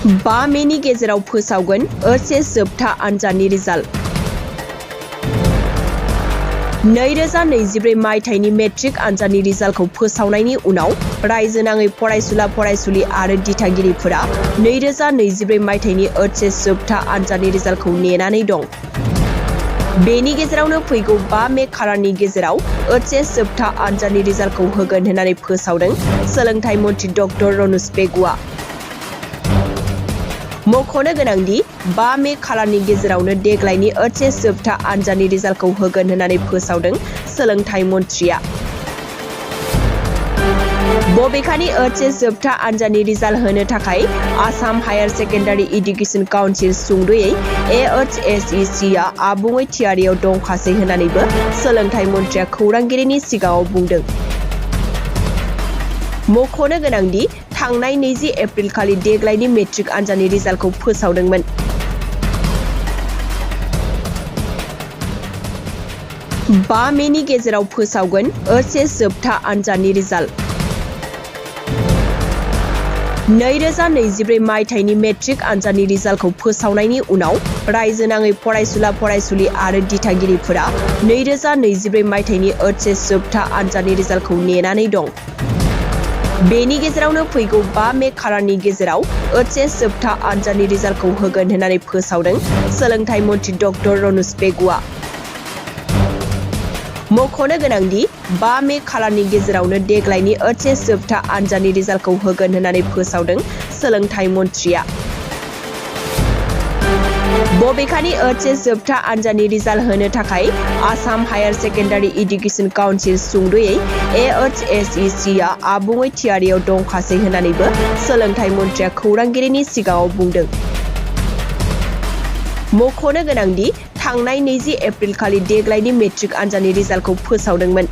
5 मेनि गेजेराव फोसावगोन OHS जोबथा आनजादनि रिजाल्ट। 2024 मायथाइनि मेट्रिक आनजादनि रिजाल्टखौ फोसावनायनि उनाव रायजोनाङै फरायसुला फरायसुलि आरो दिथागिरिफोरा 2024 मायथाइनि OHS जोबथा आनजादनि रिजाल्टखौ नेनानै दं। बेनि गेजेरावनो फैगौ 5 मे खालारनि गेजेराव OHS जोबथा आनजादनि रिजाल्टखौ होगोन होननानै फोसावदों सोलोंथाइ मन्थ्रि डक्टर रनज पेगुआ। मख'नो गोनांदि 5 मे खालारनि गेजेरावनो देग्लायनि OHS जोबथा आनजादनि रिजाल्टखौ होगोन होननानै फोसावदों सोलोंथाइ मन्थ्रिया। बबेखानि OHS जोबथा आनजादनि रिजाल्ट होनो थाखाय Assam higher secondary education council सुंद'यै AHSEC आ आबुङै थियारियाव दंखासै होननानैबो सोलोंथाइ मन्थ्रिया खौरांगिरिनि सिगाङाव बुंदों। मख'नो गोनांदि थांनाय 20 एप्रिल खालि देग्लायनि मेट्रिक आनजादनि रिजाल्टखौ फोसावदोंमोन। बा मेनि गेजेराव फोसावगोन OHS जोबथा आनजादनि रिजाल्ट। 2024 मायथाइनि मेट्रिक आनजादनि रिजाल्टखौ फोसावनायनि उनाव रायजोनाङै फरायसुला फरायसुलि आरो दिथागिरिफोरा 2024 मायथाइनि OHS जोबथा आनजादनि रिजाल्टखौ नेनानै दं। बेनि गेजेरावनो फैगौ 5 मे खालारनि गेजेराव OHS जोबथा आनजादनि रिजाल्टखौ होगोन होननानै फोसावदों सोलोंथाइ मन्थ्रि डक्टर रनज पेगुआ। मख'नो गोनांदि 5 मे खालारनि गेजेरावनो देग्लायनि OHS जोबथा आनजादनि रिजाल्टखौ होगोन होननानै फोसावदों सोलोंथाइ मन्थ्रिया। बबेखानि OHS जोबथा आनजादनि रिजाल्ट होनो थाखाय Assam higher secondary education council सुंद'यै AHSEC आ आबुङै थियारियाव दंखासै होननानैबो सोलोंथाइ मन्थ्रिया खौरांगिरिनि सिगाङाव बुंदों। मख'नो गोनांदि थांनाय 20 एप्रिल खालि देग्लायनि मेट्रिक आनजादनि रिजाल्टखौ फोसावदोंमोन।